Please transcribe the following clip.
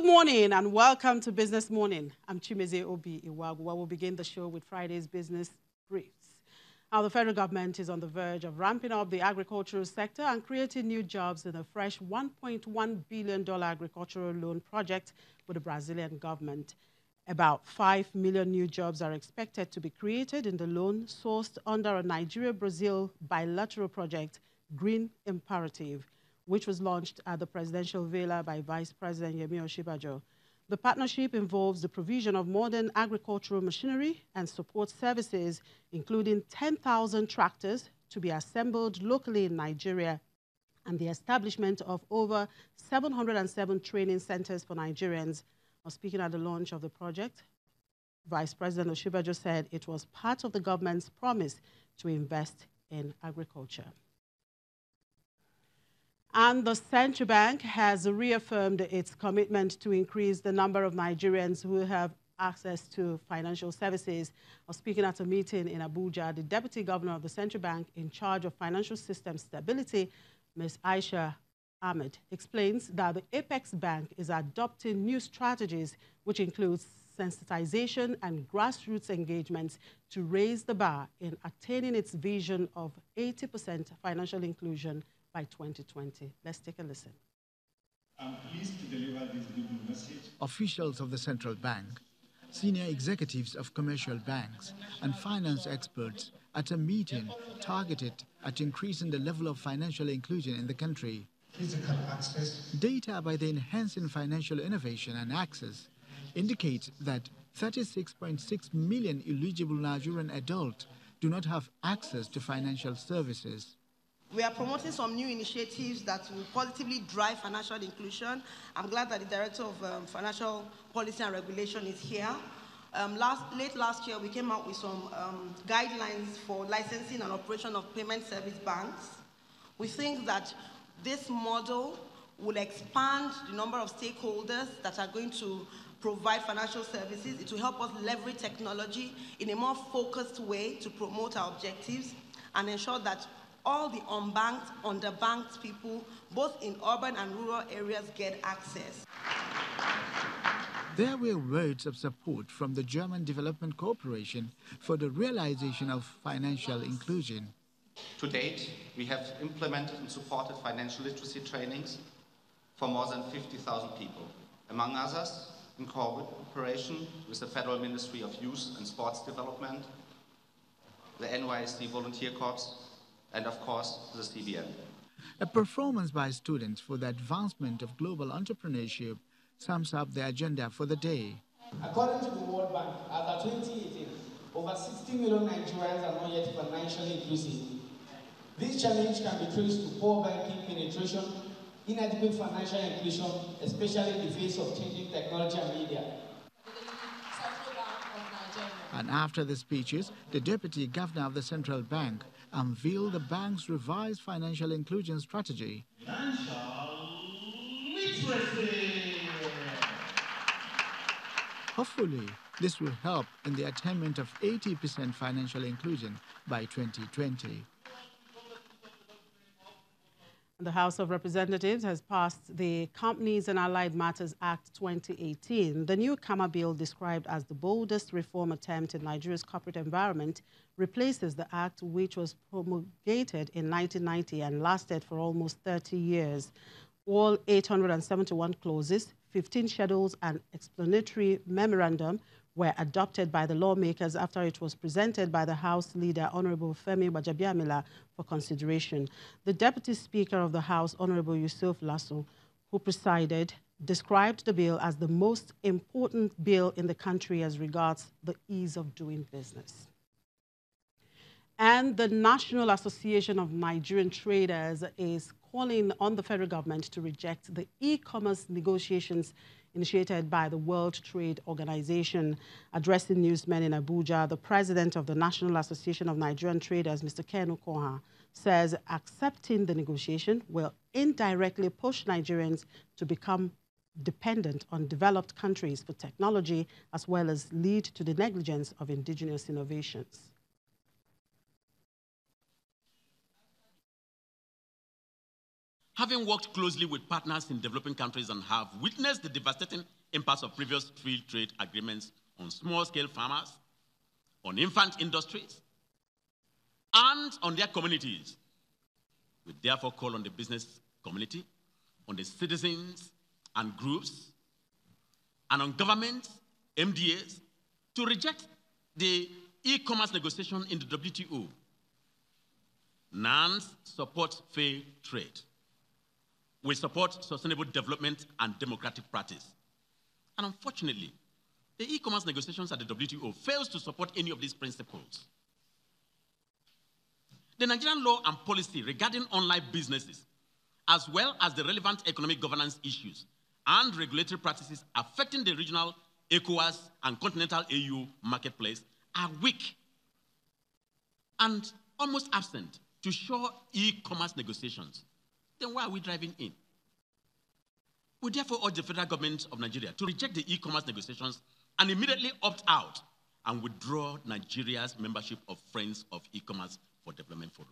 Good morning and welcome to Business Morning. I'm Chimeze Obi Iwagu. We'll begin the show with Friday's business briefs. Now, the federal government is on the verge of ramping up the agricultural sector and creating new jobs in a fresh $1.1 billion agricultural loan project with the Brazilian government. About 5 million new jobs are expected to be created in the loan sourced under a Nigeria-Brazil bilateral project, Green Imperative, which was launched at the presidential villa by Vice President Yemi Osinbajo. The partnership involves the provision of modern agricultural machinery and support services, including 10,000 tractors to be assembled locally in Nigeria, and the establishment of over 707 training centers for Nigerians. Speaking at the launch of the project, Vice President Osinbajo said it was part of the government's promise to invest in agriculture. And the central bank has reaffirmed its commitment to increase the number of Nigerians who have access to financial services. Speaking at a meeting in Abuja, the Deputy Governor of the Central Bank in charge of financial system stability, Ms. Aisha Ahmed, explains that the Apex Bank is adopting new strategies, which includes sensitization and grassroots engagements to raise the bar in attaining its vision of 80% financial inclusion by 2020. Let's take a listen. I'm pleased to deliver this good message. Officials of the central bank, senior executives of commercial banks, and finance experts at a meeting targeted at increasing the level of financial inclusion in the country. Physical access. Data by the Enhancing Financial Innovation and Access indicates that 36.6 million eligible Nigerian adults do not have access to financial services. We are promoting some new initiatives that will positively drive financial inclusion. I'm glad that the Director of Financial Policy and Regulation is here. Late last year, we came out with some guidelines for licensing and operation of payment service banks. We think that this model will expand the number of stakeholders that are going to provide financial services. It will help us leverage technology in a more focused way to promote our objectives and ensure that all the unbanked, underbanked people, both in urban and rural areas, get access. There were words of support from the German Development Corporation for the realization of financial inclusion. To date, we have implemented and supported financial literacy trainings for more than 50,000 people, among others in cooperation with the Federal Ministry of Youth and Sports Development, the NYSD Volunteer Corps, and of course, the CBN. A performance by students for the advancement of global entrepreneurship sums up the agenda for the day. According to the World Bank, as of 2018, over 60 million Nigerians are not yet financially inclusive. This challenge can be traced to poor banking penetration, inadequate financial inclusion, especially in the face of changing technology and media. And after the speeches, the Deputy Governor of the Central Bank unveiled the bank's revised financial inclusion strategy. Financial literacy. Hopefully, this will help in the attainment of 80% financial inclusion by 2020. The House of Representatives has passed the Companies and Allied Matters Act 2018. The new Kama bill, described as the boldest reform attempt in Nigeria's corporate environment, replaces the act which was promulgated in 1990 and lasted for almost 30 years. All 871 clauses, 15 schedules and explanatory memorandum were adopted by the lawmakers after it was presented by the House Leader, Honorable Femi Gbajabiamila, for consideration. The Deputy Speaker of the House, Honorable Yusuf Lasso, who presided, described the bill as the most important bill in the country as regards the ease of doing business. And the National Association of Nigerian Traders is calling on the federal government to reject the e-commerce negotiations initiated by the World Trade Organization. Addressing newsmen in Abuja, the president of the National Association of Nigerian Traders, Mr. Ken Okoha, says accepting the negotiation will indirectly push Nigerians to become dependent on developed countries for technology, as well as lead to the negligence of indigenous innovations. Having worked closely with partners in developing countries and have witnessed the devastating impacts of previous free trade agreements on small-scale farmers, on infant industries, and on their communities, we therefore call on the business community, on the citizens and groups, and on governments, MDAs, to reject the e-commerce negotiation in the WTO. NANS supports fair trade. We support sustainable development and democratic practice. And unfortunately, the e-commerce negotiations at the WTO fails to support any of these principles. The Nigerian law and policy regarding online businesses, as well as the relevant economic governance issues and regulatory practices affecting the regional ECOWAS and continental AU marketplace are weak and almost absent to show e-commerce negotiations. Then why are we driving in? We therefore urge the federal government of Nigeria to reject the e-commerce negotiations and immediately opt out and withdraw Nigeria's membership of Friends of E-Commerce for Development Forum.